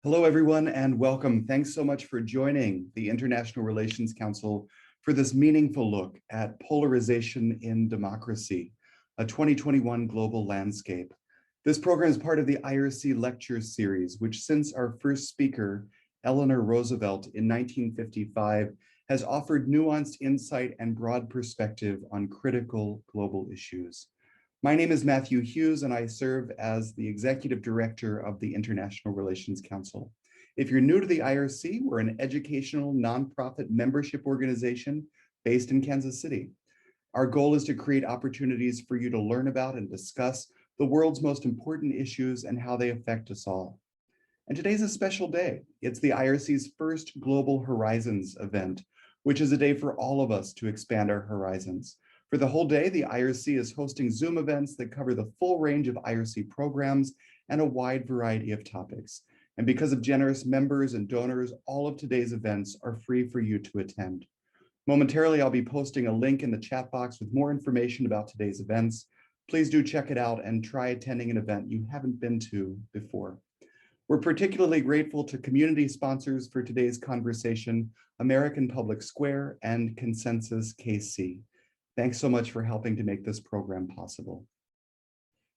Hello, everyone, and welcome. Thanks so much for joining the International Relations Council for this meaningful look at polarization in democracy, a 2021 global landscape. This program is part of the IRC lecture series, which since our first speaker, Eleanor Roosevelt in 1955, has offered nuanced insight and broad perspective on critical global issues. My name is Matthew Hughes, and I serve as the Executive Director of the International Relations Council. If you're new to the IRC, we're an educational nonprofit membership organization based in Kansas City. Our goal is to create opportunities for you to learn about and discuss the world's most important issues and how they affect us all. And today's a special day. It's the IRC's first Global Horizons event, which is a day for all of us to expand our horizons. For the whole day, the IRC is hosting Zoom events that cover the full range of IRC programs and a wide variety of topics. And because of generous members and donors, all of today's events are free for you to attend. Momentarily, I'll be posting a link in the chat box with more information about today's events. Please do check it out and try attending an event you haven't been to before. We're particularly grateful to community sponsors for today's conversation, American Public Square and Consensus KC. Thanks so much for helping to make this program possible.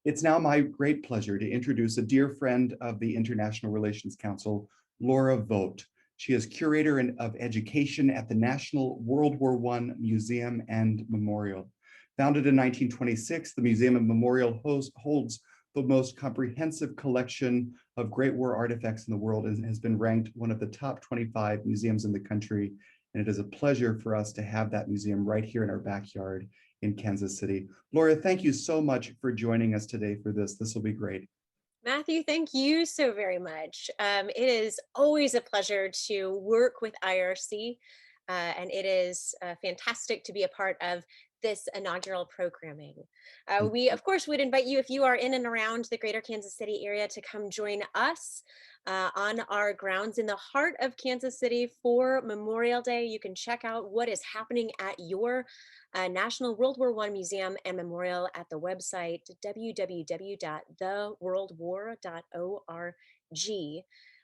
It's now my great pleasure to introduce a dear friend of the International Relations Council, Laura Vogt. She is curator of education at the National World War I Museum and Memorial. Founded in 1926, the Museum and Memorial holds the most comprehensive collection of Great War artifacts in the world and has been ranked one of the top 25 museums in the country. And it is a pleasure for us to have that museum right here in our backyard in Kansas City. Laura, thank you so much for joining us today for this. This will be great. Matthew, thank you so very much. It is always a pleasure to work with IRC, and it is fantastic to be a part of this inaugural programming. We, of course, would invite you, if you are in and around the greater Kansas City area, to come join us on our grounds in the heart of Kansas City for Memorial Day. You can check out what is happening at your National World War I Museum and Memorial at the website www.theworldwar.org.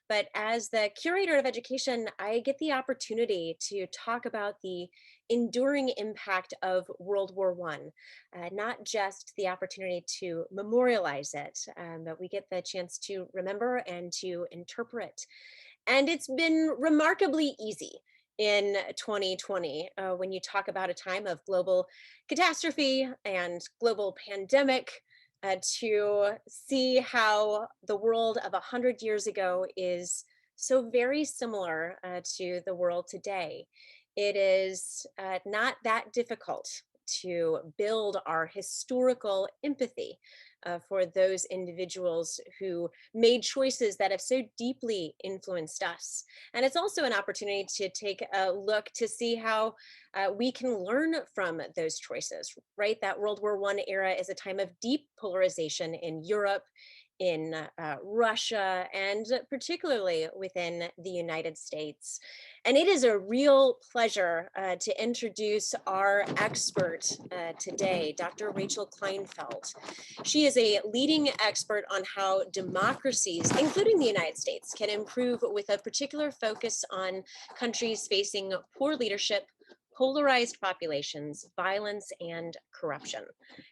But as the curator of education, I get the opportunity to talk about the enduring impact of World War I, not just the opportunity to memorialize it, but we get the chance to remember and to interpret. And it's been remarkably easy in 2020 when you talk about a time of global catastrophe and global pandemic, to see how the world of 100 years ago is so very similar to the world today. It is not that difficult to build our historical empathy for those individuals who made choices that have so deeply influenced us. And it's also an opportunity to take a look to see how we can learn from those choices, right? That World War I era is a time of deep polarization in Europe, in Russia, and particularly within the United States. And it is a real pleasure to introduce our expert today, Dr. Rachel Kleinfeld. She is a leading expert on how democracies, including the United States, can improve with a particular focus on countries facing poor leadership, polarized populations, violence, and corruption.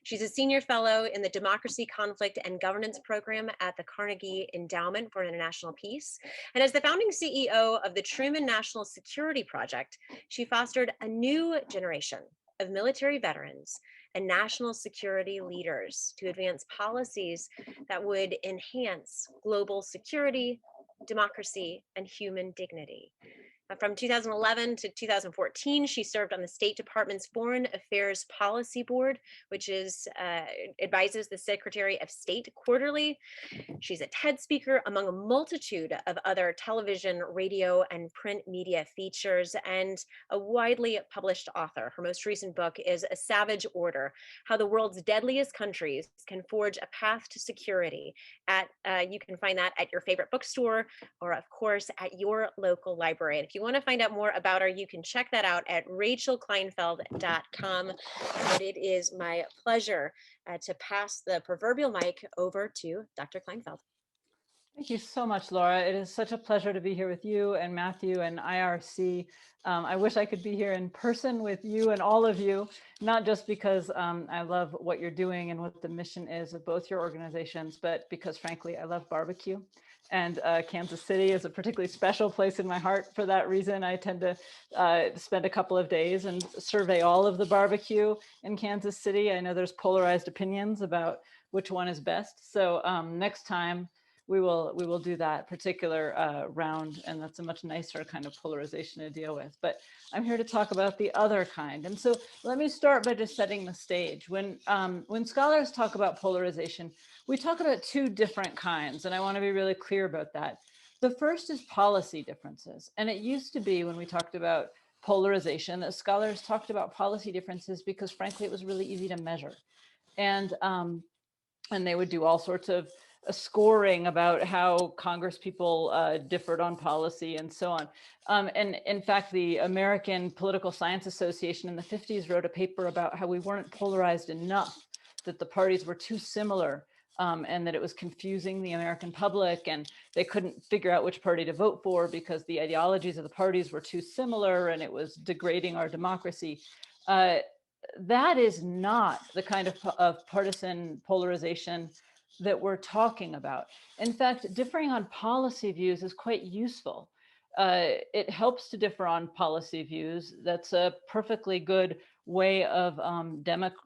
She's a senior fellow in the Democracy, Conflict, and Governance program at the Carnegie Endowment for International Peace. And as the founding CEO of the Truman National Security Project, she fostered a new generation of military veterans and national security leaders to advance policies that would enhance global security, democracy, and human dignity. From 2011 to 2014, she served on the State Department's Foreign Affairs Policy Board, which advises the Secretary of State quarterly. She's a TED speaker, among a multitude of other television, radio, and print media features, and a widely published author. Her most recent book is A Savage Order: How the World's Deadliest Countries Can Forge a Path to Security. You can find that at your favorite bookstore, or of course at your local library. And if you want to find out more about her, you can check that out at rachelkleinfeld.com. But it is my pleasure to pass the proverbial mic over to Dr. Kleinfeld. Thank you so much, Laura. It is such a pleasure to be here with you and Matthew and IRC. I wish I could be here in person with you and all of you, not just because I love what you're doing and what the mission is of both your organizations, but because frankly, I love barbecue. And Kansas City is a particularly special place in my heart for that reason. I tend to spend a couple of days and survey all of the barbecue in Kansas City. I know there's polarized opinions about which one is best. So next time, we will do that particular round, and that's a much nicer kind of polarization to deal with. But I'm here to talk about the other kind. And so let me start by just setting the stage. When scholars talk about polarization, we talk about two different kinds, and I want to be really clear about that. The first is policy differences. And it used to be when we talked about polarization that scholars talked about policy differences because frankly, it was really easy to measure. And and they would do all sorts of scoring about how Congress people differed on policy and so on. And in fact, the American Political Science Association in the 50s wrote a paper about how we weren't polarized enough, that the parties were too similar, and that it was confusing the American public, and they couldn't figure out which party to vote for because the ideologies of the parties were too similar, and it was degrading our democracy. Uh, that is not the kind of partisan polarization that we're talking about. In fact, differing on policy views is quite useful. It helps to differ on policy views. That's a perfectly good way of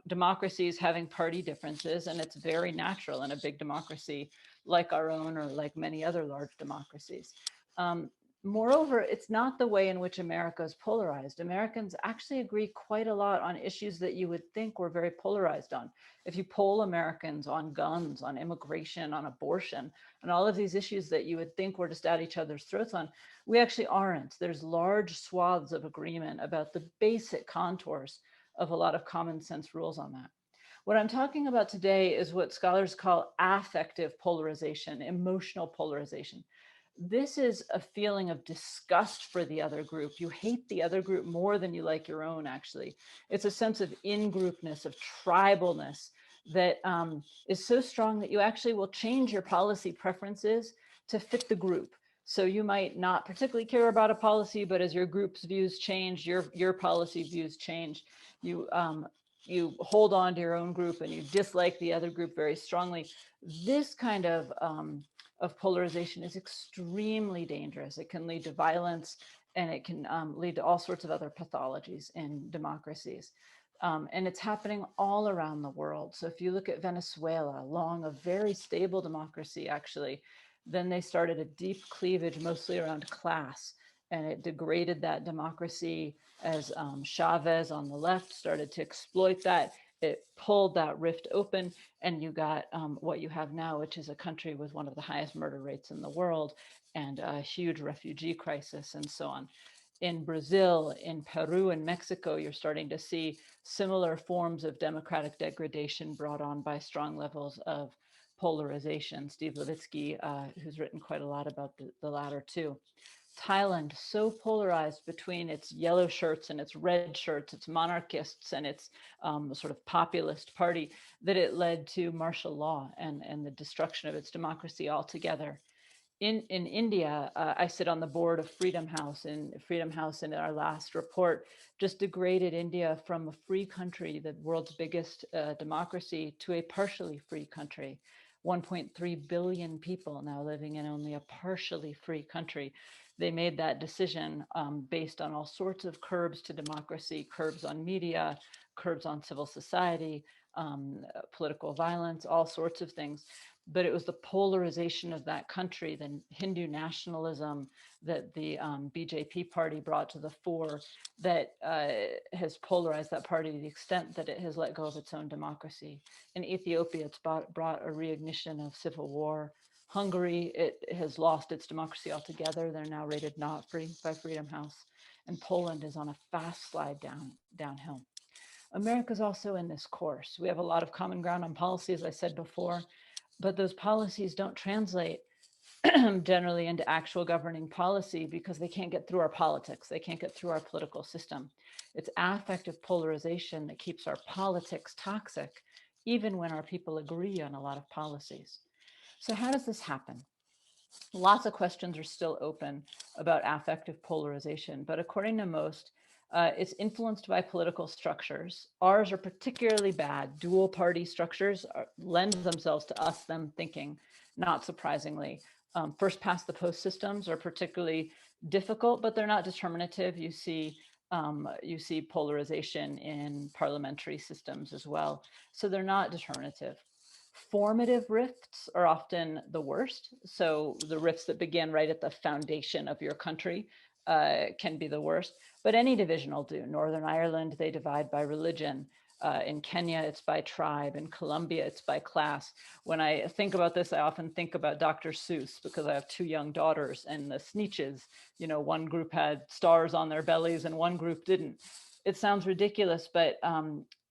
democracies having party differences, and it's very natural in a big democracy like our own or like many other large democracies. Um, Moreover, it's not the way in which America is polarized. Americans actually agree quite a lot on issues that you would think were very polarized on. If you poll Americans on guns, on immigration, on abortion, and all of these issues that you would think were just at each other's throats on, we actually aren't. There's large swaths of agreement about the basic contours of a lot of common sense rules on that. What I'm talking about today is what scholars call affective polarization, emotional polarization. This is a feeling of disgust for the other group. You hate the other group more than you like your own, actually. It's a sense of in-groupness, of tribalness that is so strong that you actually will change your policy preferences to fit the group. So you might not particularly care about a policy, but as your group's views change, your policy views change. You you hold on to your own group and you dislike the other group very strongly. This kind of polarization is extremely dangerous. It can lead to violence, and it can lead to all sorts of other pathologies in democracies. And it's happening all around the world. So if you look at Venezuela, long a very stable democracy, actually, then they started a deep cleavage mostly around class, and it degraded that democracy as Chavez on the left started to exploit that. It pulled that rift open, and you got what you have now, which is a country with one of the highest murder rates in the world and a huge refugee crisis and so on. In Brazil, in Peru, and Mexico, you're starting to see similar forms of democratic degradation brought on by strong levels of polarization. Steve Levitsky, who's written quite a lot about the latter too. Thailand, so polarized between its yellow shirts and its red shirts, its monarchists and its sort of populist party, that it led to martial law and the destruction of its democracy altogether. In India, I sit on the board of Freedom House, and Freedom House in our last report just degraded India from a free country, the world's biggest democracy, to a partially free country. 1.3 billion people now living in only a partially free country. They made that decision based on all sorts of curbs to democracy, curbs on media, curbs on civil society, political violence, all sorts of things. But it was the polarization of that country, the Hindu nationalism that the BJP party brought to the fore, that has polarized that party to the extent that it has let go of its own democracy. In Ethiopia, it's brought a reignition of civil war. Hungary, it has lost its democracy altogether. They're now rated not free by Freedom House. And Poland is on a fast slide downhill. America's also in this course. We have a lot of common ground on policy, as I said before, but those policies don't translate generally into actual governing policy because they can't get through our politics. They can't get through our political system. It's affective polarization that keeps our politics toxic, even when our people agree on a lot of policies. So how does this happen? Lots of questions are still open about affective polarization, but according to most, it's influenced by political structures. Ours are particularly bad. Dual party structures lend themselves to us, them thinking, not surprisingly. First past the post systems are particularly difficult, but they're not determinative. You see polarization in parliamentary systems as well. So they're not determinative. Formative rifts are often the worst. So the rifts that begin right at the foundation of your country can be the worst, but any division will do. Northern Ireland, they divide by religion. In Kenya, it's by tribe. In Colombia, it's by class. When I think about this, I often think about Dr. Seuss because I have two young daughters, and the Sneetches, you know, one group had stars on their bellies and one group didn't. It sounds ridiculous, but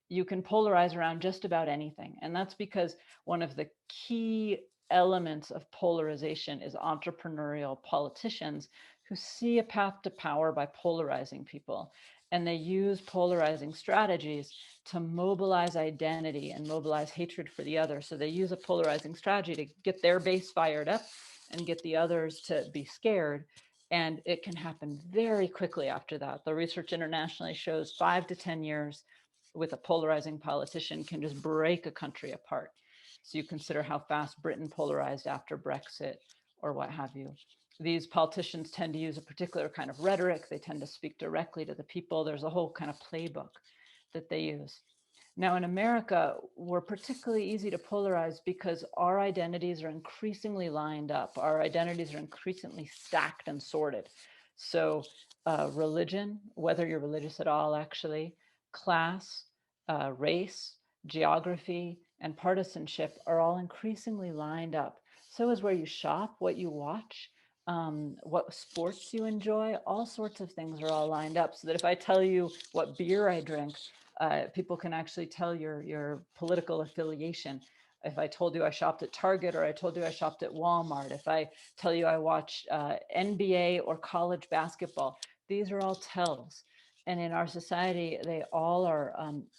you can polarize around just about anything. And that's because one of the key elements of polarization is entrepreneurial politicians who see a path to power by polarizing people. And they use polarizing strategies to mobilize identity and mobilize hatred for the other. So they use a polarizing strategy to get their base fired up and get the others to be scared. And it can happen very quickly after that. The research internationally shows 5 to 10 years with a polarizing politician can just break a country apart. So you consider how fast Britain polarized after Brexit or what have you. These politicians tend to use a particular kind of rhetoric. They tend to speak directly to the people. There's a whole kind of playbook that they use. Now in America, we're particularly easy to polarize because our identities are increasingly lined up. Our identities are increasingly stacked and sorted. So religion, whether you're religious at all actually, class, race, geography, and partisanship are all increasingly lined up. So is where you shop, what you watch, what sports you enjoy, all sorts of things are all lined up so that if I tell you what beer I drink, people can actually tell your political affiliation. If I told you I shopped at Target or I told you I shopped at Walmart, if I tell you I watch NBA or college basketball, these are all tells. And in our society, they all are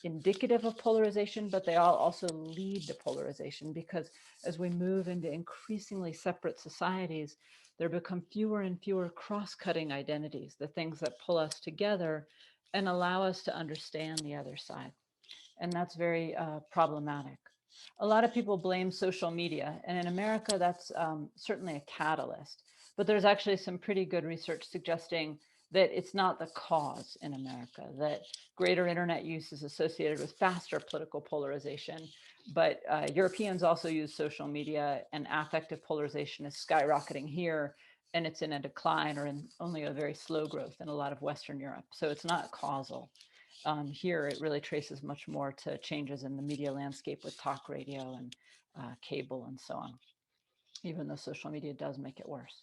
indicative of polarization, but they all also lead to polarization because as we move into increasingly separate societies, there become fewer and fewer cross-cutting identities, the things that pull us together and allow us to understand the other side. And that's very problematic. A lot of people blame social media, and in America, that's certainly a catalyst. But there's actually some pretty good research suggesting that it's not the cause in America, that greater internet use is associated with faster political polarization. But Europeans also use social media, and affective polarization is skyrocketing here, and it's in a decline or in only a very slow growth in a lot of Western Europe. So it's not causal. Here, it really traces much more to changes in the media landscape with talk radio and cable and so on, even though social media does make it worse.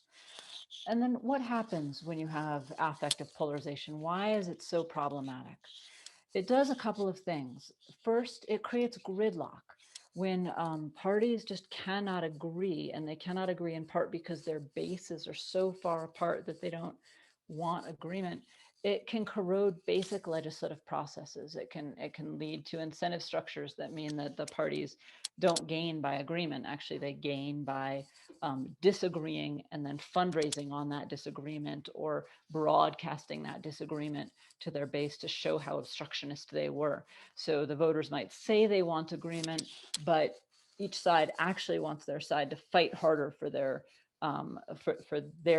And then what happens when you have affective polarization? Why is it so problematic? It does a couple of things. First, it creates gridlock when parties just cannot agree, and they cannot agree in part because their bases are so far apart that they don't want agreement. It can corrode basic legislative processes. It can lead to incentive structures that mean that the parties don't gain by agreement. Actually, they gain by disagreeing and then fundraising on that disagreement or broadcasting that disagreement to their base to show how obstructionist they were. So the voters might say they want agreement, but each side actually wants their side to fight harder for their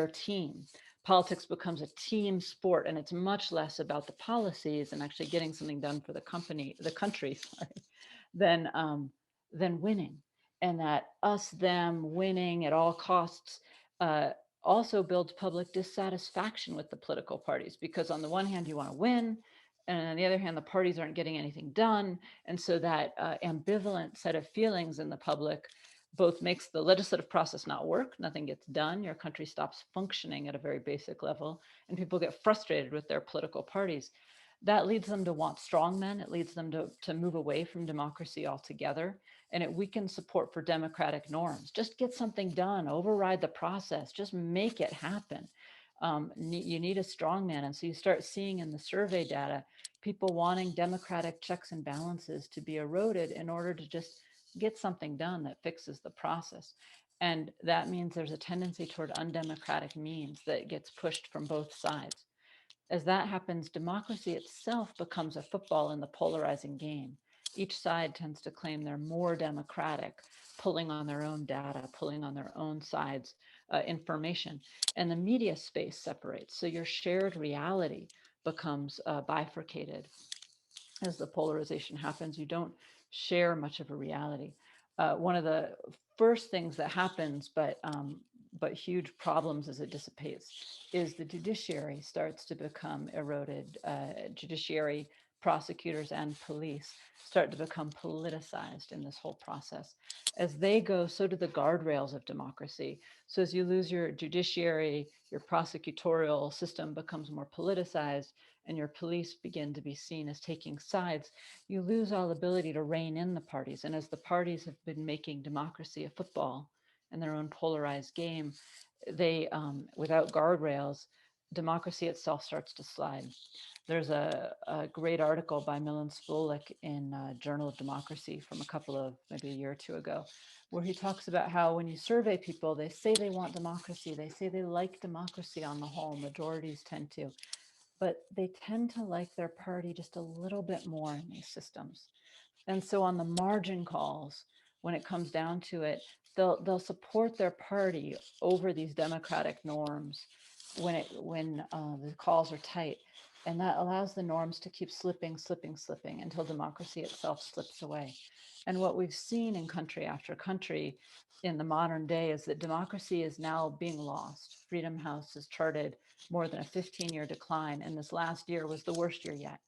team. Politics becomes a team sport, and it's much less about the policies and actually getting something done for the country, sorry, than winning. And that us them winning at all costs also builds public dissatisfaction with the political parties, because on the one hand you want to win, and on the other hand the parties aren't getting anything done. And so that ambivalent set of feelings in the public both makes the legislative process not work, nothing gets done, your country stops functioning at a very basic level, and people get frustrated with their political parties. That leads them to want strongmen. It leads them to move away from democracy altogether, and it weakens support for democratic norms. Just get something done, override the process, just make it happen. You need a strongman. And so you start seeing in the survey data, people wanting democratic checks and balances to be eroded in order to just get something done that fixes the process. And that means there's a tendency toward undemocratic means that gets pushed from both sides. As that happens, democracy itself becomes a football in the polarizing game. Each side tends to claim they're more democratic, pulling on their own data, pulling on their own side's information. And the media space separates. So your shared reality becomes bifurcated. As the polarization happens, you don't share much of a reality. One of the first things that happens, but huge problems as it dissipates, is the judiciary starts to become eroded. Judiciary, prosecutors, and police start to become politicized in this whole process. As they go, so do the guardrails of democracy. So as you lose your judiciary, your prosecutorial system becomes more politicized, and your police begin to be seen as taking sides, you lose all ability to rein in the parties. And as the parties have been making democracy a football and their own polarized game, they, without guardrails, democracy itself starts to slide. There's a great article by Milan Spolik in Journal of Democracy from a couple of, maybe a year or two ago, where he talks about how when you survey people, they say they want democracy. They say they like democracy on the whole. Majorities tend to, but they tend to like their party just a little bit more in these systems. And so on the margin calls, when it comes down to it, they'll support their party over these democratic norms when the calls are tight. And that allows the norms to keep slipping until democracy itself slips away. And what we've seen in country after country in the modern day is that democracy is now being lost. Freedom House has charted more than a 15-year decline, and this last year was the worst year yet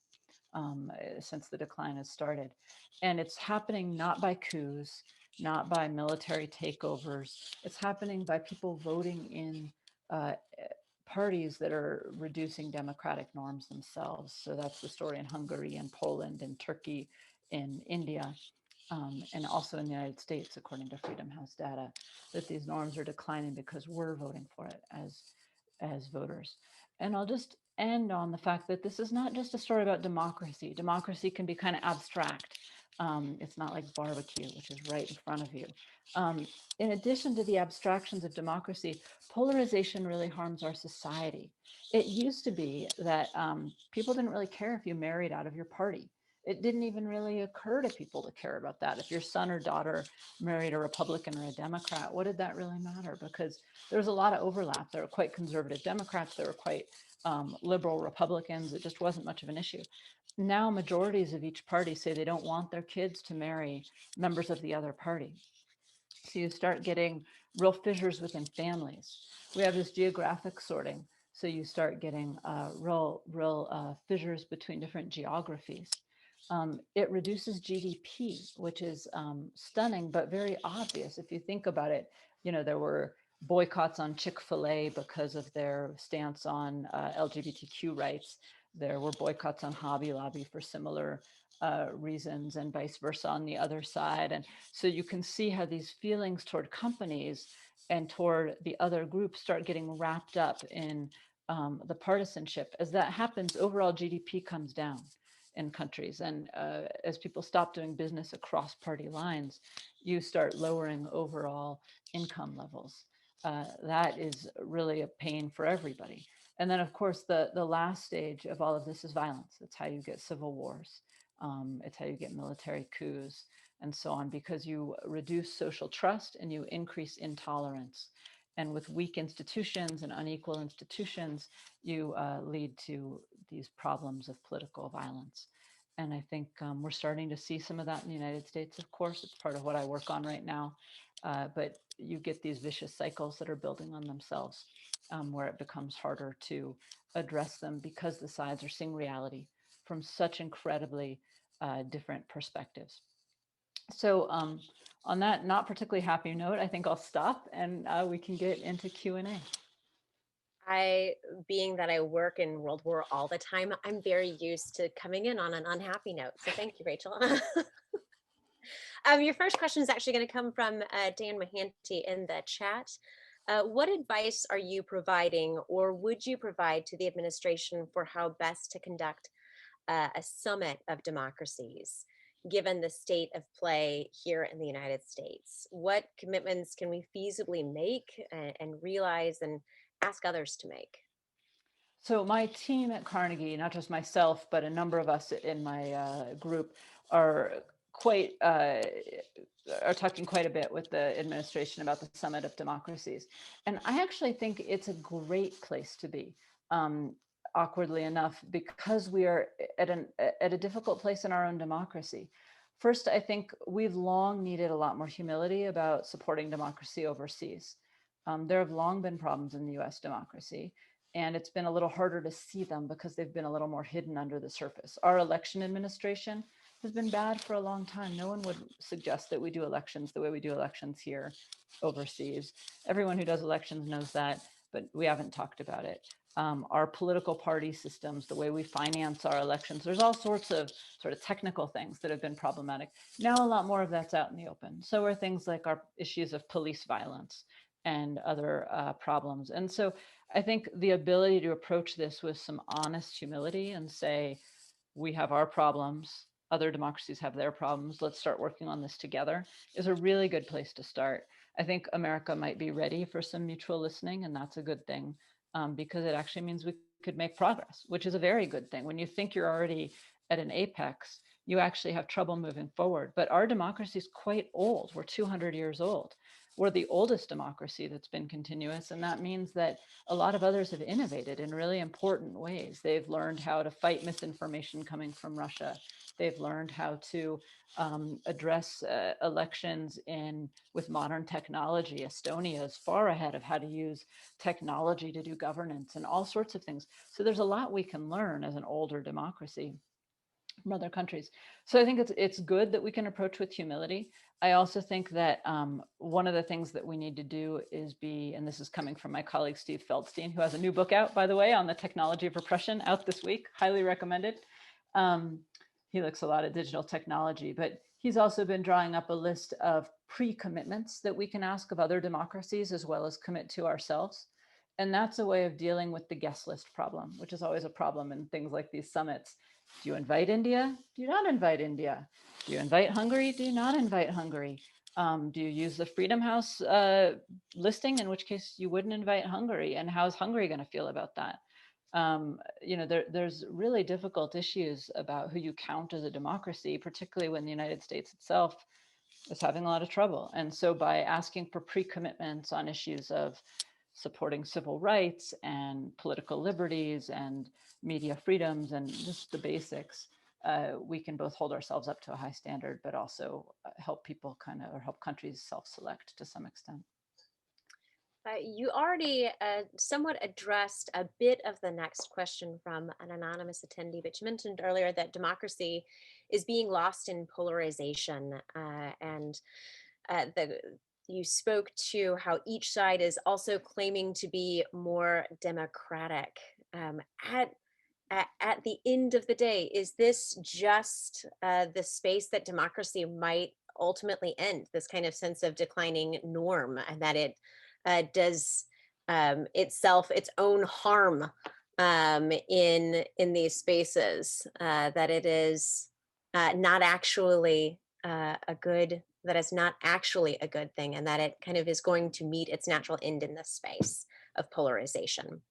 since the decline has started. And it's happening not by coups, not by military takeovers. It's happening by people voting in parties that are reducing democratic norms themselves. So that's the story in Hungary and Poland and Turkey, in India, and also in the United States, according to Freedom House data, that these norms are declining because we're voting for it as voters. And I'll just end on the fact that this is not just a story about democracy. Democracy can be kind of abstract. It's not like barbecue, which is right in front of you. In addition to the abstractions of democracy, polarization really harms our society. It used to be that people didn't really care if you married out of your party. It didn't even really occur to people to care about that. If your son or daughter married a Republican or a Democrat, what did that really matter? Because there was a lot of overlap. There were quite conservative Democrats. There were quite liberal Republicans. It just wasn't much of an issue. Now majorities of each party say they don't want their kids to marry members of the other party. So you start getting real fissures within families. We have this geographic sorting. So you start getting real fissures between different geographies. It reduces GDP, which is stunning, but very obvious. If you think about it, there were boycotts on Chick-fil-A because of their stance on LGBTQ rights. There were boycotts on Hobby Lobby for similar reasons, and vice versa on the other side. And so you can see how these feelings toward companies and toward the other groups start getting wrapped up in the partisanship. As that happens, overall GDP comes down in countries. And as people stop doing business across party lines, you start lowering overall income levels. That is really a pain for everybody. And then, of course, the last stage of all of this is violence. It's how you get civil wars. It's how you get military coups and so on, because you reduce social trust and you increase intolerance. And with weak institutions and unequal institutions, you lead to these problems of political violence. And I think we're starting to see some of that in the United States, of course. It's part of what I work on right now. But you get these vicious cycles that are building on themselves, where it becomes harder to address them because the sides are seeing reality from such incredibly different perspectives. So on that not particularly happy note, I think I'll stop and we can get into Q&A. Being that I work in World War all the time, I'm very used to coming in on an unhappy note. So thank you, Rachel. Your first question is actually going to come from Dan Mahanty in the chat. What advice are you providing, or would you provide to the administration for how best to conduct a summit of democracies? given the state of play here in the United States? What commitments can we feasibly make and realize and ask others to make? So my team at Carnegie, not just myself, but a number of us in my group are quite are talking quite a bit with the administration about the Summit of Democracies. And I actually think it's a great place to be, awkwardly enough, because we are at a difficult place in our own democracy. First, I think we've long needed a lot more humility about supporting democracy overseas. There have long been problems in the US democracy, and it's been a little harder to see them because they've been a little more hidden under the surface. Our election administration has been bad for a long time. No one would suggest that we do elections the way we do elections here overseas. Everyone who does elections knows that, but we haven't talked about it. Our political party systems, the way we finance our elections, there's all sorts of sort of technical things that have been problematic. Now a lot more of that's out in the open. So are things like our issues of police violence and other problems. And so I think the ability to approach this with some honest humility and say, we have our problems, other democracies have their problems, let's start working on this together, is a really good place to start. I think America might be ready for some mutual listening, and that's a good thing, because it actually means we could make progress, which is a very good thing. When you think you're already at an apex, you actually have trouble moving forward. But our democracy is quite old. We're 200 years old. We're the oldest democracy that's been continuous. And that means that a lot of others have innovated in really important ways. They've learned how to fight misinformation coming from Russia. They've learned how to address elections with modern technology. Estonia is far ahead of how to use technology to do governance and all sorts of things. So there's a lot we can learn as an older democracy from other countries. So I think it's good that we can approach with humility. I also think that one of the things that we need to do is and this is coming from my colleague Steve Feldstein, who has a new book out, by the way, on the technology of repression, out this week, highly recommended. He looks a lot at digital technology, but he's also been drawing up a list of pre-commitments that we can ask of other democracies as well as commit to ourselves. And that's a way of dealing with the guest list problem, which is always a problem in things like these summits. Do you invite India? Do you not invite India? Do you invite Hungary? Do you not invite Hungary? Do you use the Freedom House listing, in which case you wouldn't invite Hungary? And how's Hungary going to feel about that? There's really difficult issues about who you count as a democracy, particularly when the United States itself is having a lot of trouble. And so by asking for pre-commitments on issues of supporting civil rights and political liberties and media freedoms and just the basics, we can both hold ourselves up to a high standard, but also help people or help countries self-select to some extent. You already somewhat addressed a bit of the next question from an anonymous attendee, but you mentioned earlier that democracy is being lost in polarization, and you spoke to how each side is also claiming to be more democratic. At the end of the day, is this just the space that democracy might ultimately end, this kind of sense of declining norm, and that it does itself its own harm in these spaces, that it is not actually that it's not actually a good thing, and that it kind of is going to meet its natural end in this space of polarization?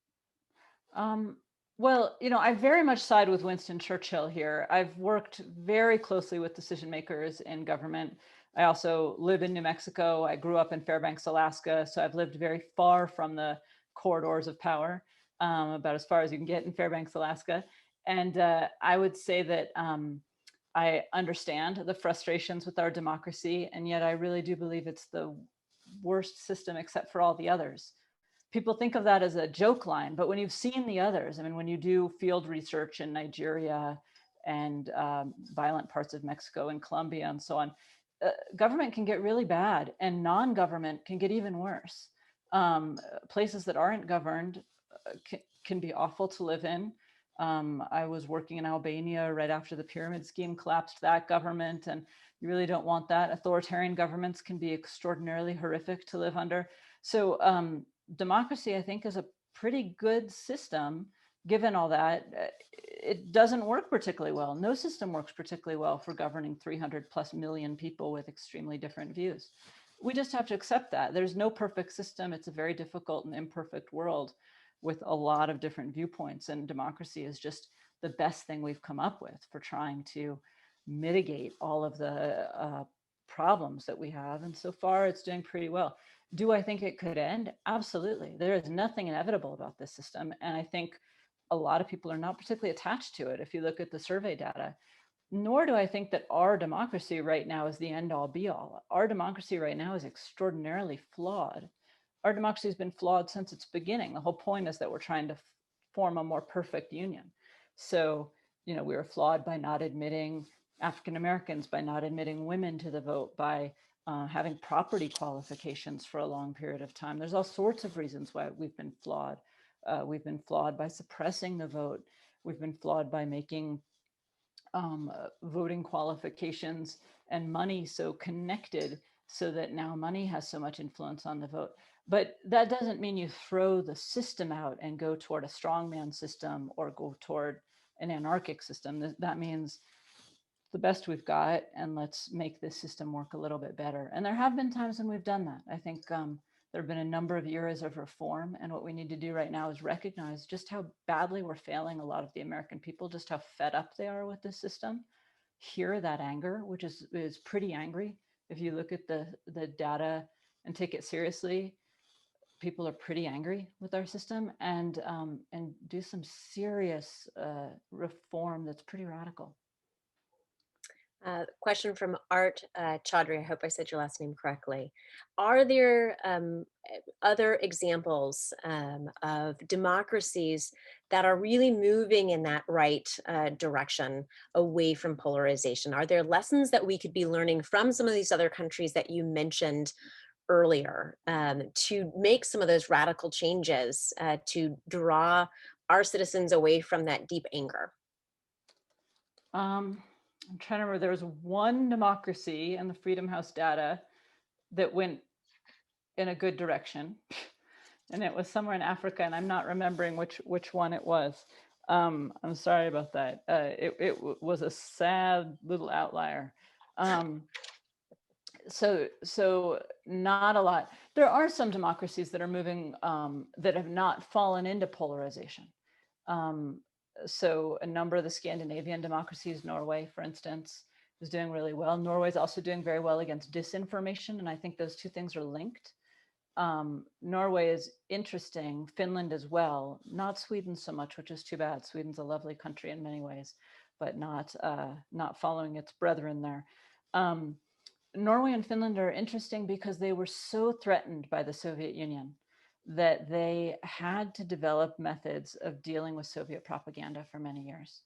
Well, I very much side with Winston Churchill here. I've worked very closely with decision makers in government. I also live in New Mexico. I grew up in Fairbanks, Alaska. So I've lived very far from the corridors of power, about as far as you can get in Fairbanks, Alaska. And I would say that I understand the frustrations with our democracy, and yet I really do believe it's the worst system except for all the others. People think of that as a joke line, but when you've seen the others, I mean, when you do field research in Nigeria and violent parts of Mexico and Colombia and so on, government can get really bad and non-government can get even worse. Places that aren't governed can be awful to live in. I was working in Albania right after the pyramid scheme collapsed that government, and you really don't want that. Authoritarian governments can be extraordinarily horrific to live under. So democracy, I think, is a pretty good system given all that, it doesn't work particularly well. No system works particularly well for governing 300 plus million people with extremely different views. We just have to accept that. There's no perfect system. It's a very difficult and imperfect world with a lot of different viewpoints, and democracy is just the best thing we've come up with for trying to mitigate all of the problems that we have. And so far it's doing pretty well. Do I think it could end? Absolutely. There is nothing inevitable about this system. And I think a lot of people are not particularly attached to it. If you look at the survey data, nor do I think that our democracy right now is the end all be all. Our democracy right now is extraordinarily flawed. Our democracy has been flawed since its beginning. The whole point is that we're trying to form a more perfect union. So, we were flawed by not admitting African Americans, by not admitting women to the vote, by having property qualifications for a long period of time. There's all sorts of reasons why we've been flawed. We've been flawed by suppressing the vote. We've been flawed by making voting qualifications and money so connected, so that now money has so much influence on the vote. But that doesn't mean you throw the system out and go toward a strongman system or go toward an anarchic system. That means the best we've got, and let's make this system work a little bit better. And there have been times when we've done that. I think there have been a number of years of reform, and what we need to do right now is recognize just how badly we're failing a lot of the American people, just how fed up they are with this system. Hear that anger, which is pretty angry. If you look at the data and take it seriously, people are pretty angry with our system, and do some serious reform that's pretty radical. Question from Art Chaudhry. I hope I said your last name correctly. Are there other examples of democracies that are really moving in that right direction away from polarization? Are there lessons that we could be learning from some of these other countries that you mentioned earlier to make some of those radical changes to draw our citizens away from that deep anger? I'm trying to remember, there was one democracy in the Freedom House data that went in a good direction. And it was somewhere in Africa, and I'm not remembering which one it was. I'm sorry about that. It was a sad little outlier. So not a lot. There are some democracies that are moving, that have not fallen into polarization. So a number of the Scandinavian democracies, Norway, for instance, is doing really well. Norway is also doing very well against disinformation, and I think those two things are linked. Norway is interesting, Finland as well, not Sweden so much, which is too bad. Sweden's a lovely country in many ways, but not following its brethren there. Norway and Finland are interesting because they were so threatened by the Soviet Union that they had to develop methods of dealing with Soviet propaganda for many years.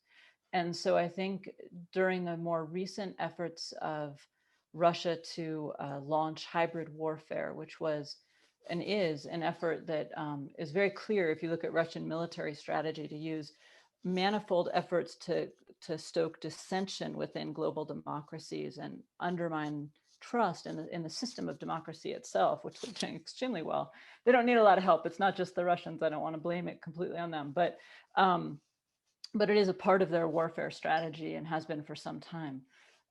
And so I think during the more recent efforts of Russia to launch hybrid warfare, which was and is an effort that is very clear if you look at Russian military strategy, to use manifold efforts to stoke dissension within global democracies and undermine trust in the system of democracy itself, which they're doing extremely well. They don't need a lot of help. It's not just the Russians. I don't want to blame it completely on them, but it is a part of their warfare strategy and has been for some time.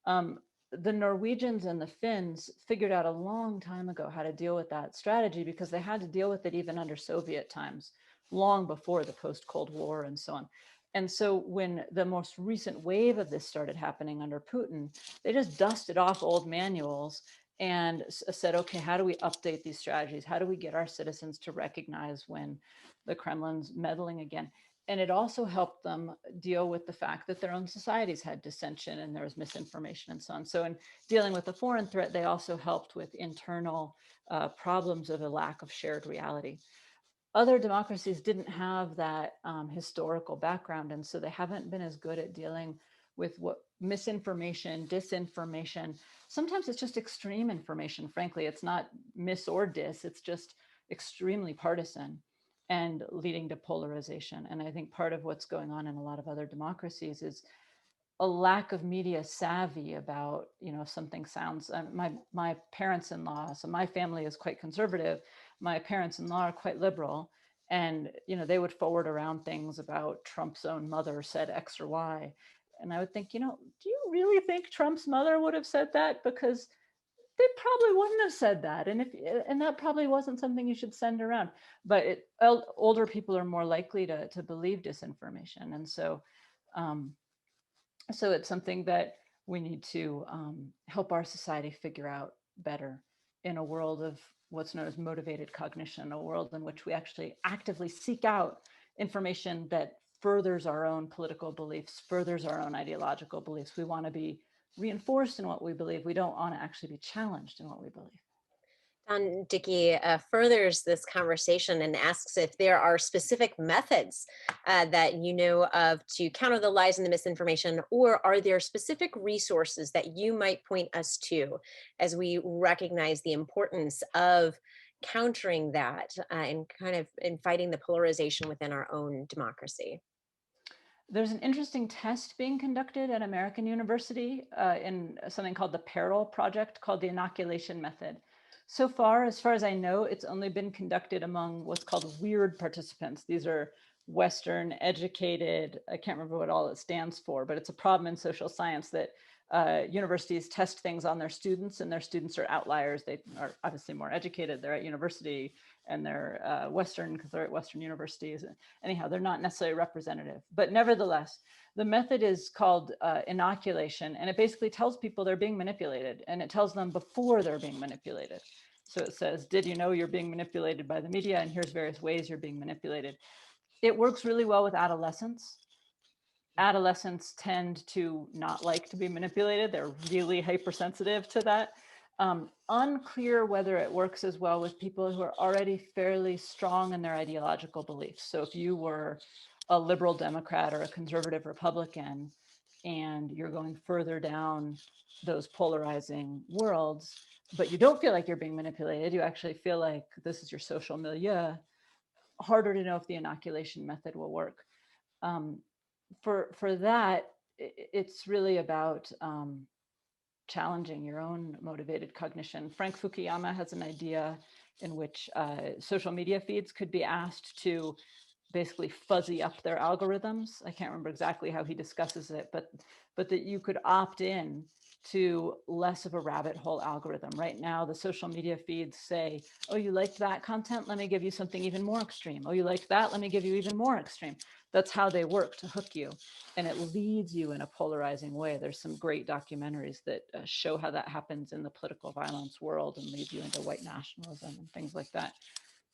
The Norwegians and the Finns figured out a long time ago how to deal with that strategy because they had to deal with it even under Soviet times, long before the post-Cold War and so on. And so when the most recent wave of this started happening under Putin, they just dusted off old manuals and said, okay, how do we update these strategies? How do we get our citizens to recognize when the Kremlin's meddling again? And it also helped them deal with the fact that their own societies had dissension and there was misinformation and so on. So in dealing with the foreign threat, they also helped with internal problems of a lack of shared reality. Other democracies didn't have that historical background, and so they haven't been as good at dealing with what misinformation, disinformation. Sometimes it's just extreme information. Frankly, it's not mis or dis, it's just extremely partisan and leading to polarization. And I think part of what's going on in a lot of other democracies is a lack of media savvy about, if something sounds, my parents-in-law, so my family is quite conservative. My parents-in-law are quite liberal. And, they would forward around things about Trump's own mother said X or Y. And I would think, do you really think Trump's mother would have said that? Because they probably wouldn't have said that. And that probably wasn't something you should send around. But older people are more likely to believe disinformation. And so it's something that we need to help our society figure out better in a world of what's known as motivated cognition, a world in which we actually actively seek out information that furthers our own political beliefs, furthers our own ideological beliefs. We want to be reinforced in what we believe. We don't want to actually be challenged in what we believe. Don Dickey furthers this conversation and asks if there are specific methods that you know of to counter the lies and the misinformation, or are there specific resources that you might point us to as we recognize the importance of countering that and kind of in fighting the polarization within our own democracy? There's an interesting test being conducted at American University in something called the Peril Project, called the inoculation method. So far as I know, it's only been conducted among what's called weird participants. These are Western educated, I can't remember what all it stands for, but it's a problem in social science that universities test things on their students, and their students are outliers. They are obviously more educated, they're at university, and they're Western because they're at Western universities. Anyhow, they're not necessarily representative, but nevertheless, the method is called inoculation, and it basically tells people they're being manipulated, and it tells them before they're being manipulated. So it says, did you know you're being manipulated by the media? And here's various ways you're being manipulated. It works really well with adolescents. Adolescents tend to not like to be manipulated. They're really hypersensitive to that. Unclear whether it works as well with people who are already fairly strong in their ideological beliefs. So if you were a liberal Democrat or a conservative Republican, and you're going further down those polarizing worlds, but you don't feel like you're being manipulated, you actually feel like this is your social milieu, harder to know if the inoculation method will work. For that, it's really about challenging your own motivated cognition. Frank Fukuyama has an idea in which social media feeds could be asked to basically fuzzy up their algorithms. I can't remember exactly how he discusses it, but that you could opt in to less of a rabbit hole algorithm. Right now, the social media feeds say, oh, you liked that content? Let me give you something even more extreme. Oh, you liked that? Let me give you even more extreme. That's how they work to hook you. And it leads you in a polarizing way. There's some great documentaries that show how that happens in the political violence world and lead you into white nationalism and things like that.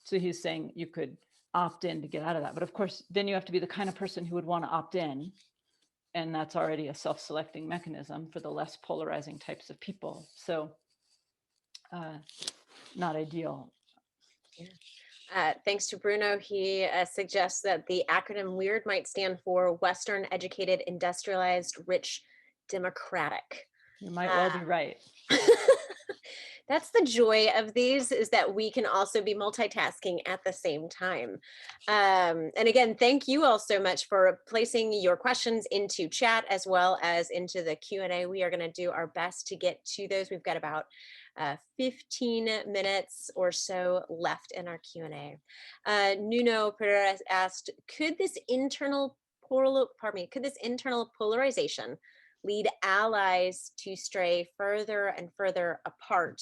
So he's saying you could opt in to get out of that. But of course, then you have to be the kind of person who would want to opt in. And that's already a self-selecting mechanism for the less polarizing types of people. So not ideal. Yeah. Thanks to Bruno, he suggests that the acronym WEIRD might stand for Western Educated, Industrialized, Rich, Democratic. You might well be right. That's the joy of these, is that we can also be multitasking at the same time. And again, thank you all so much for placing your questions into chat as well as into the Q&A. We are going to do our best to get to those. We've got about 15 minutes or so left in our Q&A. Nuno Perez asked, could this internal polarization lead allies to stray further and further apart,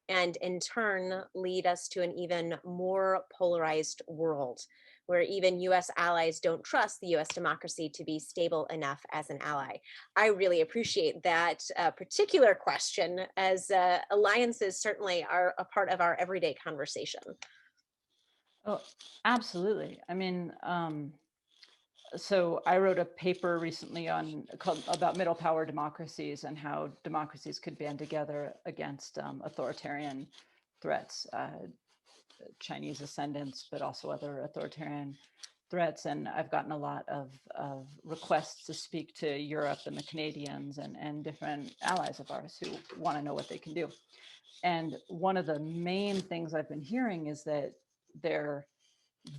and in turn lead us to an even more polarized world, where even US allies don't trust the US democracy to be stable enough as an ally? I really appreciate that particular question, as alliances certainly are a part of our everyday conversation. Oh, absolutely. I mean, so I wrote a paper recently about middle power democracies and how democracies could band together against authoritarian threats, Chinese ascendants, but also other authoritarian threats. And I've gotten a lot of requests to speak to Europe and the Canadians and different allies of ours who want to know what they can do. And one of the main things I've been hearing is that they're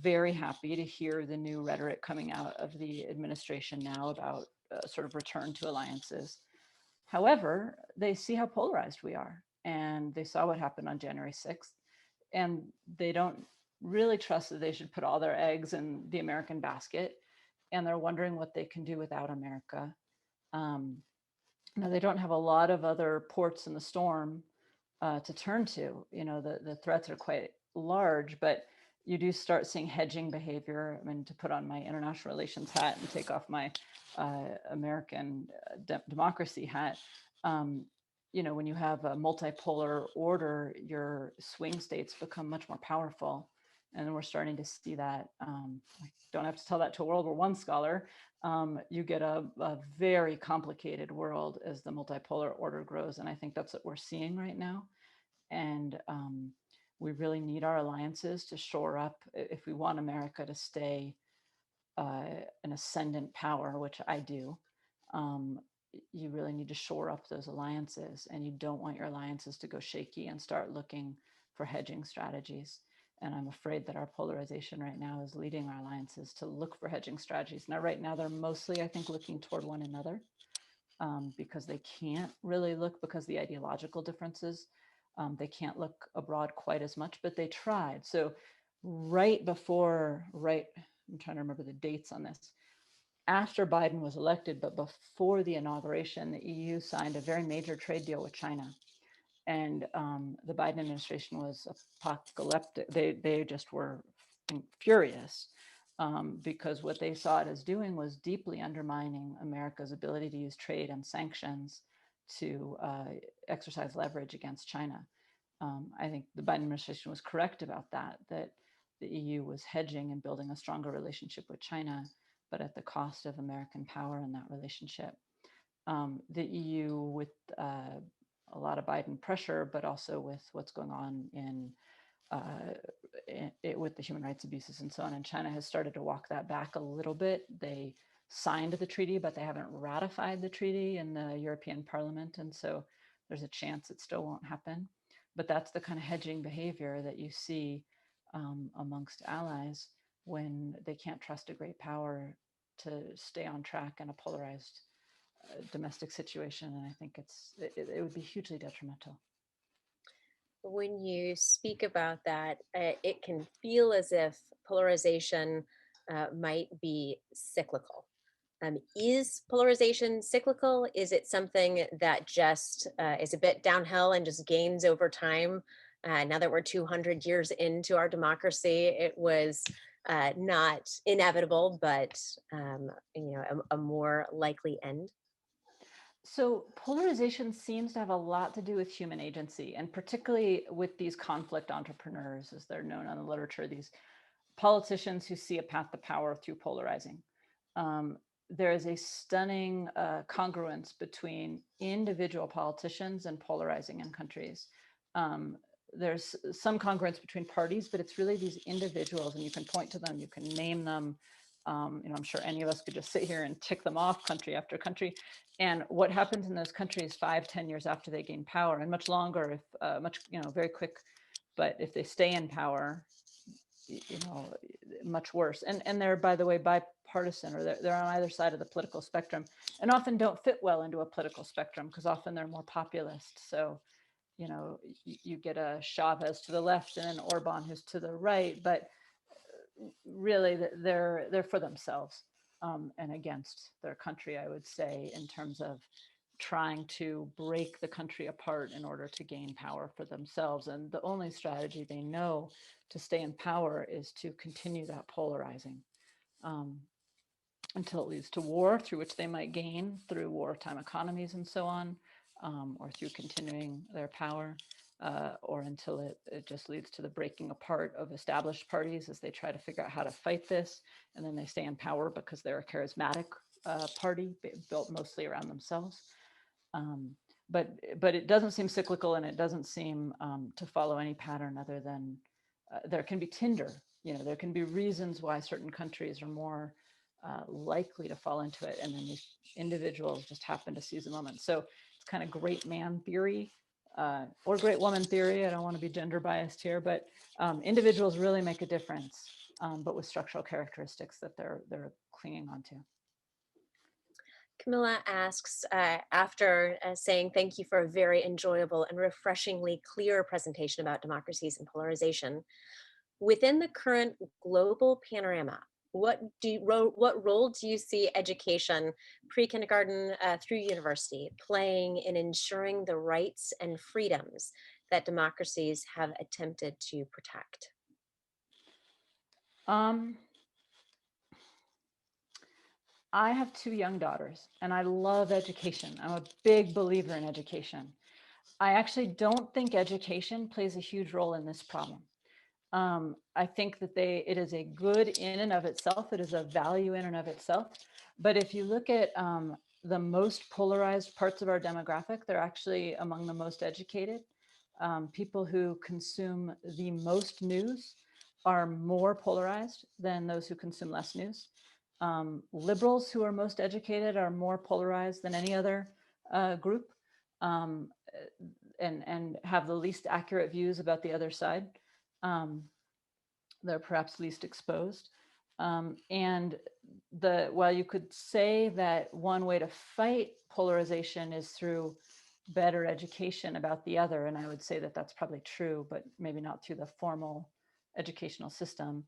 very happy to hear the new rhetoric coming out of the administration now about sort of return to alliances. However, they see how polarized we are, and they saw what happened on January 6th, and they don't really trust that they should put all their eggs in the American basket, and they're wondering what they can do without America. Now, they don't have a lot of other ports in the storm to turn to. The threats are quite large, but you do start seeing hedging behavior. I mean, to put on my international relations hat and take off my American democracy hat, when you have a multipolar order, your swing states become much more powerful. And we're starting to see that. I don't have to tell that to a World War I scholar. You get a very complicated world as the multipolar order grows. And I think that's what we're seeing right now. And we really need our alliances to shore up if we want America to stay an ascendant power, which I do. You really need to shore up those alliances, and you don't want your alliances to go shaky and start looking for hedging strategies. And I'm afraid that our polarization right now is leading our alliances to look for hedging strategies. Now, right now, they're mostly, I think, looking toward one another because they can't really look because the ideological differences. They can't look abroad quite as much, but they tried. So I'm trying to remember the dates on this. After Biden was elected, but before the inauguration, the EU signed a very major trade deal with China. And the Biden administration was apocalyptic. They just were furious because what they saw it as doing was deeply undermining America's ability to use trade and sanctions to exercise leverage against China. I think the Biden administration was correct about that the EU was hedging and building a stronger relationship with China, but at the cost of American power in that relationship. The EU, with a lot of Biden pressure, but also with what's going on with the human rights abuses and so on in China, has started to walk that back a little bit. They signed the treaty, but they haven't ratified the treaty in the European Parliament. And so there's a chance it still won't happen. But that's the kind of hedging behavior that you see amongst allies when they can't trust a great power to stay on track in a polarized domestic situation. And I think it would be hugely detrimental. When you speak about that, it can feel as if polarization might be cyclical. Is polarization cyclical? Is it something that just is a bit downhill and just gains over time? Now that we're 200 years into our democracy, it was not inevitable, but a more likely end. So polarization seems to have a lot to do with human agency, and particularly with these conflict entrepreneurs, as they're known in the literature, these politicians who see a path to power through polarizing. There is a stunning congruence between individual politicians and polarizing in countries. There's some congruence between parties, but it's really these individuals, and you can point to them, you can name them. I'm sure any of us could just sit here and tick them off country after country. And what happens in those countries 5-10 years after they gain power, and much longer, if very quick, but if they stay in power, much worse. And they're, by the way, bipartisan, or they're on either side of the political spectrum, and often don't fit well into a political spectrum because often they're more populist. So, you get a Chavez to the left and an Orban who's to the right, but really they're for themselves and against their country, I would say, in terms of trying to break the country apart in order to gain power for themselves. And the only strategy they know to stay in power is to continue that polarizing until it leads to war, through which they might gain through wartime economies and so on, or through continuing their power, or until it just leads to the breaking apart of established parties as they try to figure out how to fight this. And then they stay in power because they're a charismatic party built mostly around themselves. But it doesn't seem cyclical, and it doesn't seem to follow any pattern other than there can be tinder. There can be reasons why certain countries are more likely to fall into it, and then these individuals just happen to seize the moment. So it's kind of great man theory or great woman theory. I don't want to be gender biased here, but individuals really make a difference, but with structural characteristics that they're clinging onto. Camilla asks, after saying thank you for a very enjoyable and refreshingly clear presentation about democracies and polarization, Within the current global panorama, what role do you see education, pre-kindergarten through university, playing in ensuring the rights and freedoms that democracies have attempted to protect? Um, I have two young daughters and I love education. I'm a big believer in education. I actually don't think education plays a huge role in this problem. I think that it is a good in and of itself. It is a value in and of itself. But if you look at the most polarized parts of our demographic, they're actually among the most educated. People who consume the most news are more polarized than those who consume less news. Liberals who are most educated are more polarized than any other group, um, and have the least accurate views about the other side. They're perhaps least exposed. And while you could say that one way to fight polarization is through better education about the other, and I would say that that's probably true, but maybe not through the formal educational system.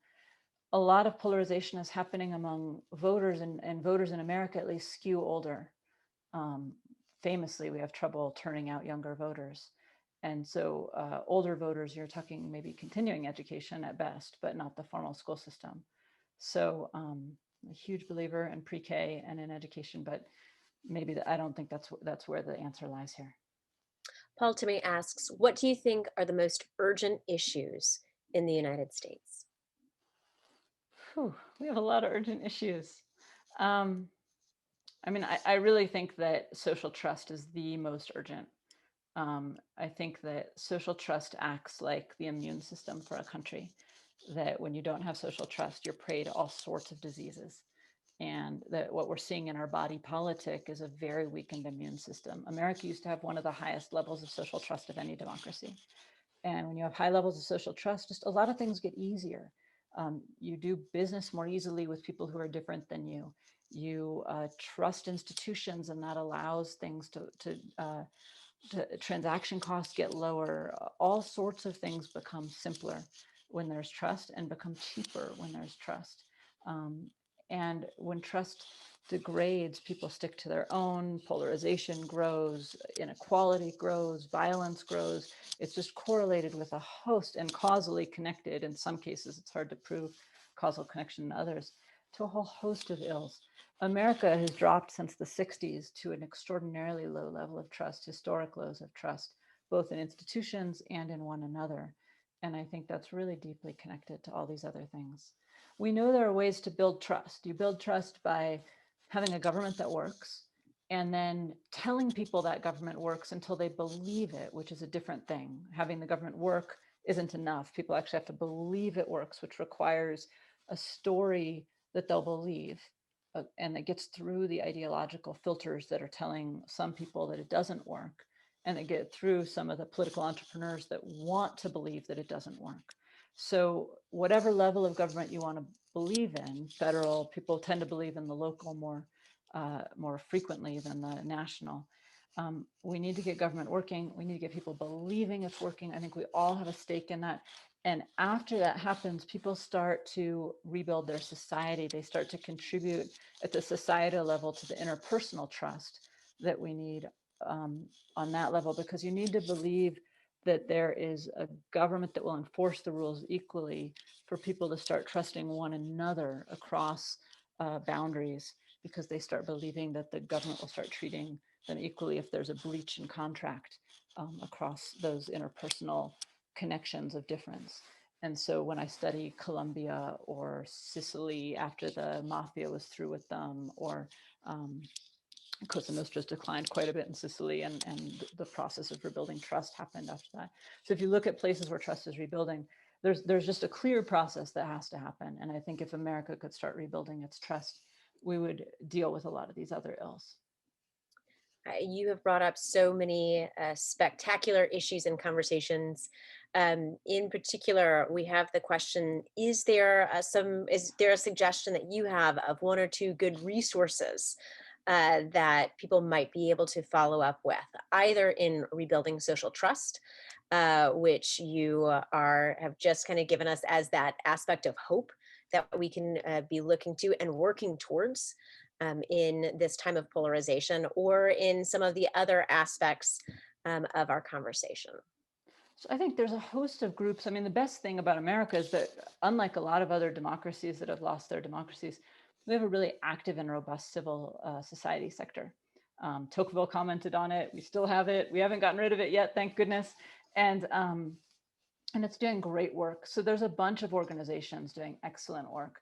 A lot of polarization is happening among voters, and voters in America at least skew older. Um, Famously, we have trouble turning out younger voters. And so older voters, you're talking maybe continuing education at best, but not the formal school system. So a huge believer in pre-K and in education, but maybe I don't think that's where the answer lies here. Paul Timmy asks, what do you think are the most urgent issues in the United States? Whew, we have a lot of urgent issues. Um, I mean, I really think that social trust is the most urgent. I think that social trust acts like the immune system for a country, that when you don't have social trust, you're prey to all sorts of diseases. And that what we're seeing in our body politic is a very weakened immune system. America used to have one of the highest levels of social trust of any democracy. And when you have high levels of social trust, just a lot of things get easier. You do business more easily with people who are different than you. You trust institutions, and that allows things to transaction costs get lower. All sorts of things become simpler when there's trust, and become cheaper when there's trust. And when trust degrades, people stick to their own. Polarization grows, inequality grows, violence grows. It's just correlated with a host, and causally connected. In some cases, it's hard to prove causal connection in others, to a whole host of ills. America has dropped since the 60s to an extraordinarily low level of trust, historic lows of trust, both in institutions and in one another. And I think that's really deeply connected to all these other things. We know there are ways to build trust. You build trust by having a government that works, and then telling people that government works until they believe it, which is a different thing. Having the government work isn't enough. People actually have to believe it works, which requires a story that they'll believe. And it gets through the ideological filters that are telling some people that it doesn't work, and they get through some of the political entrepreneurs that want to believe that it doesn't work. So whatever level of government you want to believe in, federal, people tend to believe in the local more frequently than the national. We need to get government working. We need to get people believing it's working. I think we all have a stake in that. And after that happens, people start to rebuild their society. They start to contribute at the societal level to the interpersonal trust that we need on that level, because you need to believe that there is a government that will enforce the rules equally for people to start trusting one another across boundaries, because they start believing that the government will start treating them equally if there's a breach in contract across those interpersonal connections of difference. And so when I study Colombia or Sicily after the mafia was through with them, or Cosa Nostra's declined quite a bit in Sicily, and the process of rebuilding trust happened after that. So if you look at places where trust is rebuilding, there's just a clear process that has to happen. And I think if America could start rebuilding its trust, we would deal with a lot of these other ills. You have brought up so many spectacular issues and conversations. In particular, we have the question: is there a suggestion that you have of one or two good resources that people might be able to follow up with, either in rebuilding social trust, which you have just kind of given us as that aspect of hope that we can be looking to and working towards in this time of polarization, or in some of the other aspects of our conversation. So I think there's a host of groups. I mean, the best thing about America is that, unlike a lot of other democracies that have lost their democracies, we have a really active and robust civil society sector. Tocqueville commented on it. We still have it. We haven't gotten rid of it yet, thank goodness. And it's doing great work. So there's a bunch of organizations doing excellent work.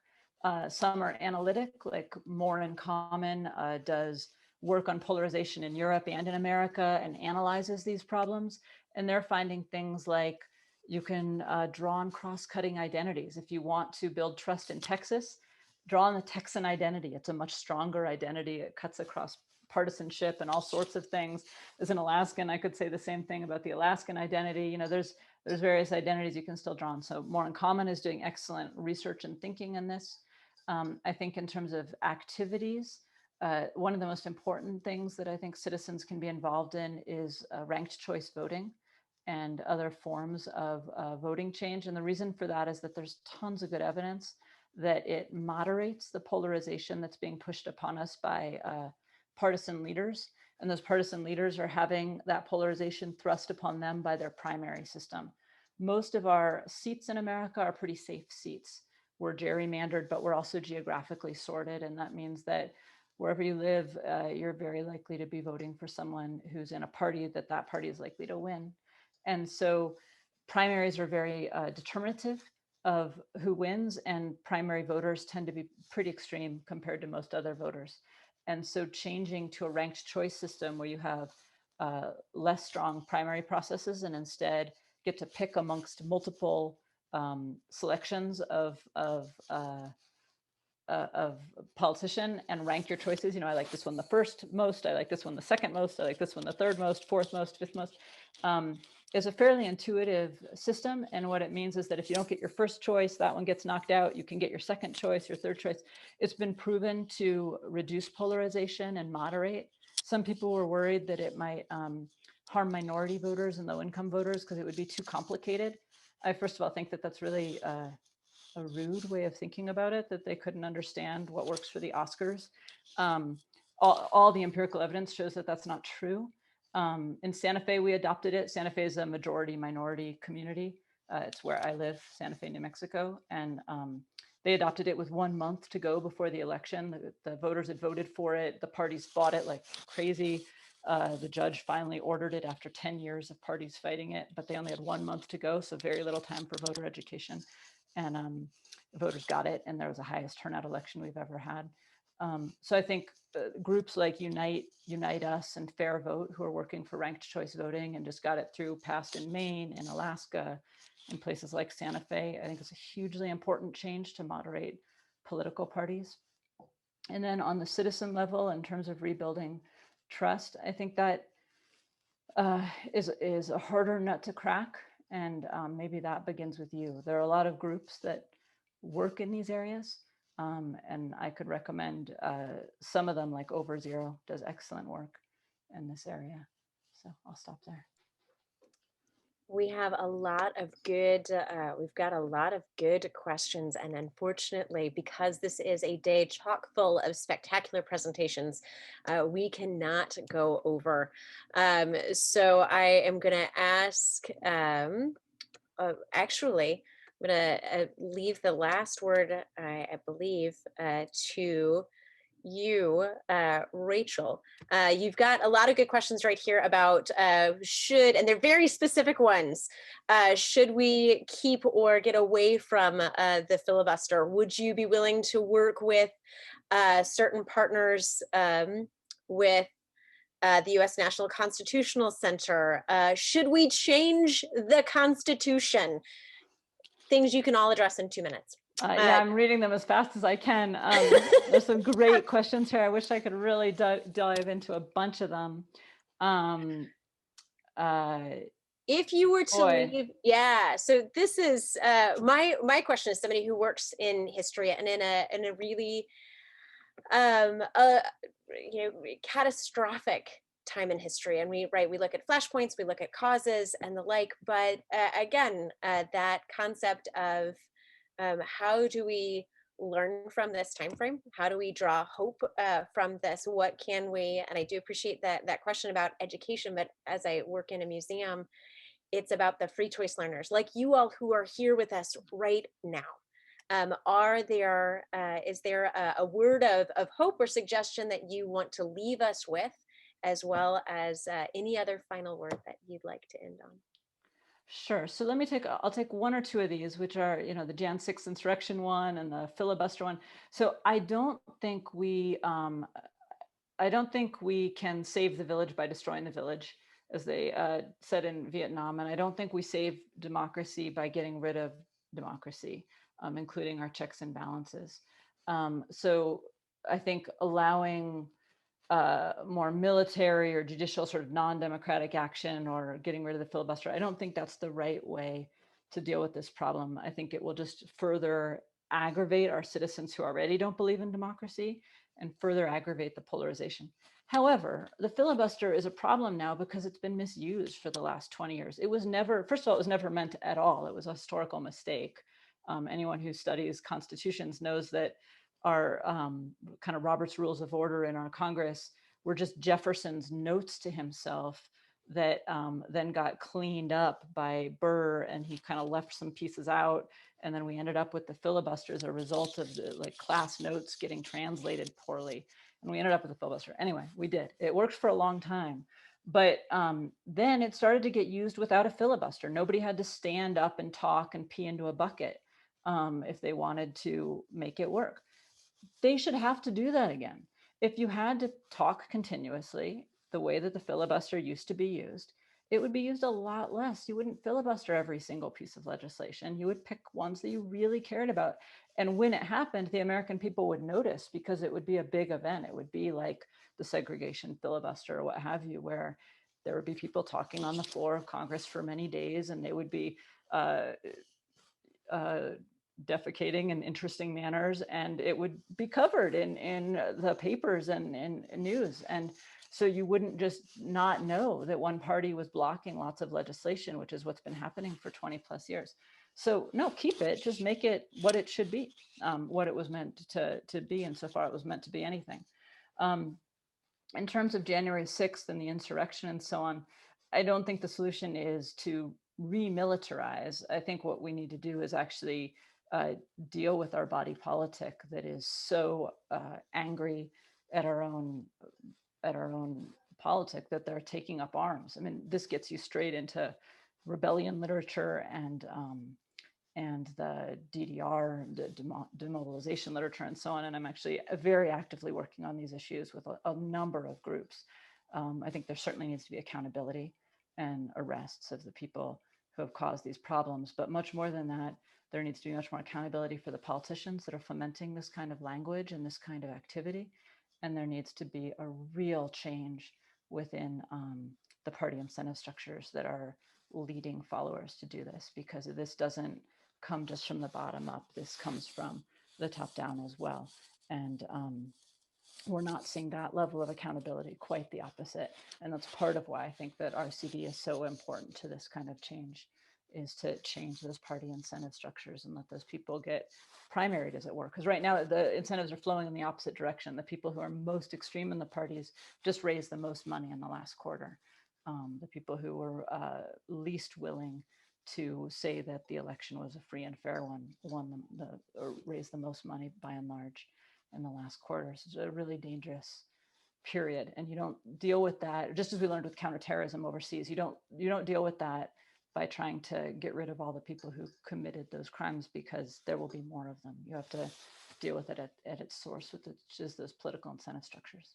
Some are analytic, like More in Common does work on polarization in Europe and in America and analyzes these problems. And they're finding things like you can draw on cross-cutting identities. If you want to build trust in Texas, draw on the Texan identity. It's a much stronger identity. It cuts across partisanship and all sorts of things. As an Alaskan, I could say the same thing about the Alaskan identity. You know, there's various identities you can still draw on. So More in Common is doing excellent research and thinking in this. I think in terms of activities, one of the most important things that I think citizens can be involved in is ranked choice voting and other forms of voting change. And the reason for that is that there's tons of good evidence that it moderates the polarization that's being pushed upon us by partisan leaders. And those partisan leaders are having that polarization thrust upon them by their primary system. Most of our seats in America are pretty safe seats. We're gerrymandered, but we're also geographically sorted. And that means that wherever you live, you're very likely to be voting for someone who's in a party that party is likely to win. And so primaries are very determinative of who wins, and primary voters tend to be pretty extreme compared to most other voters. And so changing to a ranked choice system where you have less strong primary processes and instead get to pick amongst multiple selections of politician and rank your choices. You know, I like this one the first most, I like this one the second most, I like this one the third most, fourth most, fifth most. Is a fairly intuitive system. And what it means is that if you don't get your first choice, that one gets knocked out, you can get your second choice, your third choice. It's been proven to reduce polarization and moderate. Some people were worried that it might harm minority voters and low income voters because it would be too complicated. I first of all think that that's really a rude way of thinking about it, that they couldn't understand what works for the Oscars. All the empirical evidence shows that that's not true. In Santa Fe, we adopted it. Santa Fe is a majority minority community. It's where I live, Santa Fe, New Mexico. And they adopted it with 1 month to go before the election. The voters had voted for it. The parties fought it like crazy. The judge finally ordered it after 10 years of parties fighting it, but they only had 1 month to go, so very little time for voter education. And the voters got it, and there was the highest turnout election we've ever had. So I think groups like Unite Us and Fair Vote, who are working for ranked choice voting and just got it through, passed in Maine, in Alaska, in places like Santa Fe, I think it's a hugely important change to moderate political parties. And then on the citizen level, in terms of rebuilding trust, I think that is a harder nut to crack. And maybe that begins with you. There are a lot of groups that work in these areas. And I could recommend some of them, like Over Zero does excellent work in this area. So I'll stop there. We have a lot of good, we've got a lot of good questions. And unfortunately, because this is a day chock full of spectacular presentations, we cannot go over. So I am going to ask, actually, I'm going to leave the last word, I believe, to you, Rachel. You've got a lot of good questions right here about should, and they're very specific ones, should we keep or get away from the filibuster? Would you be willing to work with certain partners with the U.S. National Constitutional Center? Should we change the Constitution? Things you can all address in 2 minutes. Yeah, I'm reading them as fast as I can. There's some great questions here. I wish I could really dive into a bunch of them. If you were to leave, yeah. So this is my question is somebody who works in history and in a really a catastrophic time in history, and we look at flashpoints, we look at causes and the like, but again, that concept of how do we learn from this time frame, how do we draw hope from this, what can we, and I do appreciate that question about education, but as I work in a museum, it's about the free choice learners like you all who are here with us right now. Is there a word of hope or suggestion that you want to leave us with, as well as any other final word that you'd like to end on? Sure. So I'll take one or two of these, which are, the Jan 6 insurrection one and the filibuster one. So I don't think we can save the village by destroying the village, as they said in Vietnam. And I don't think we save democracy by getting rid of democracy, including our checks and balances. So I think allowing more military or judicial sort of non-democratic action or getting rid of the filibuster, I don't think that's the right way to deal with this problem. I think it will just further aggravate our citizens who already don't believe in democracy and further aggravate the polarization. However, the filibuster is a problem now because it's been misused for the last 20 years. It was never, first of all, it was never meant at all. It was a historical mistake. Anyone who studies constitutions knows that our kind of Robert's Rules of Order in our Congress were just Jefferson's notes to himself that then got cleaned up by Burr, and he kind of left some pieces out. And then we ended up with the filibuster as a result of the class notes getting translated poorly. And we ended up with the filibuster. Anyway, we did. It worked for a long time. But then it started to get used without a filibuster. Nobody had to stand up and talk and pee into a bucket if they wanted to make it work. They should have to do that again. If you had to talk continuously the way that the filibuster used to be used, it would be used a lot less. You wouldn't filibuster every single piece of legislation. You would pick ones that you really cared about. And when it happened, the American people would notice because it would be a big event. It would be like the segregation filibuster or what have you, where there would be people talking on the floor of Congress for many days, and they would be defecating in interesting manners, and it would be covered in the papers and in news. And so you wouldn't just not know that one party was blocking lots of legislation, which is what's been happening for 20 plus years. So no, keep it, just make it what it should be, what it was meant to be, insofar it was meant to be anything. In terms of January 6th and the insurrection and so on, I don't think the solution is to remilitarize. I think what we need to do is actually deal with our body politic that is so angry at our own politic that they're taking up arms. I mean, this gets you straight into rebellion literature and the DDR, the demobilization literature, and so on. And I'm actually very actively working on these issues with a number of groups. I think there certainly needs to be accountability and arrests of the people who have caused these problems. But much more than that, there needs to be much more accountability for the politicians that are fomenting this kind of language and this kind of activity. And there needs to be a real change within the party incentive structures that are leading followers to do this, because this doesn't come just from the bottom up. This comes from the top down as well. And we're not seeing that level of accountability, quite the opposite. And that's part of why I think that RCD is so important to this kind of change, is to change those party incentive structures and let those people get primaried, as it were. Because right now the incentives are flowing in the opposite direction. The people who are most extreme in the parties just raised the most money in the last quarter. The people who were least willing to say that the election was a free and fair one or raised the most money by and large in the last quarter. So it's a really dangerous period, and you don't deal with that, just as we learned with counterterrorism overseas. You don't deal with that by trying to get rid of all the people who committed those crimes, because there will be more of them. You have to deal with it at its source, which is those political incentive structures.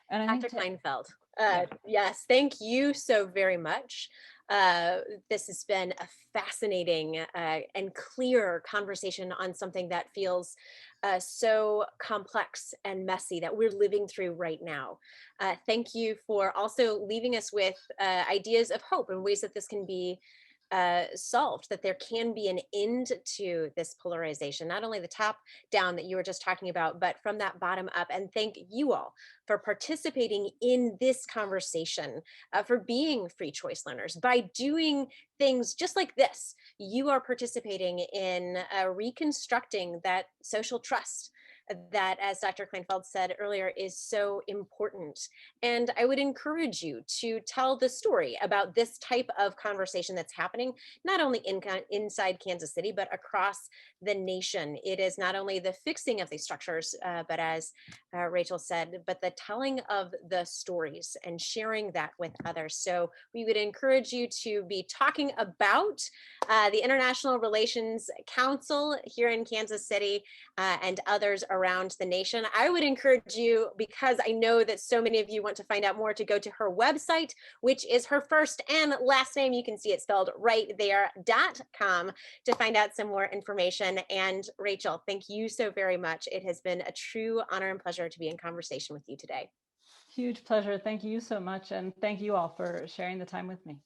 And I Dr. think Kleinfeld, yeah. yes, thank you so very much. This has been a fascinating and clear conversation on something that feels so complex and messy that we're living through right now. Thank you for also leaving us with ideas of hope and ways that this can be solved, that there can be an end to this polarization, not only the top down that you were just talking about, but from that bottom up. And thank you all for participating in this conversation, for being free choice learners. By doing things just like this, you are participating in reconstructing that social trust that, as Dr. Kleinfeld said earlier, is so important. And I would encourage you to tell the story about this type of conversation that's happening, not only inside Kansas City, but across the nation. It is not only the fixing of these structures, but as Rachel said, but the telling of the stories and sharing that with others. So we would encourage you to be talking about the International Relations Council here in Kansas City and others around the nation. I would encourage you, because I know that so many of you want to find out more, to go to her website, which is her first and last name. You can see it spelled right there.com to find out some more information. And Rachel, thank you so very much. It has been a true honor and pleasure to be in conversation with you today. Huge pleasure. Thank you so much. And thank you all for sharing the time with me.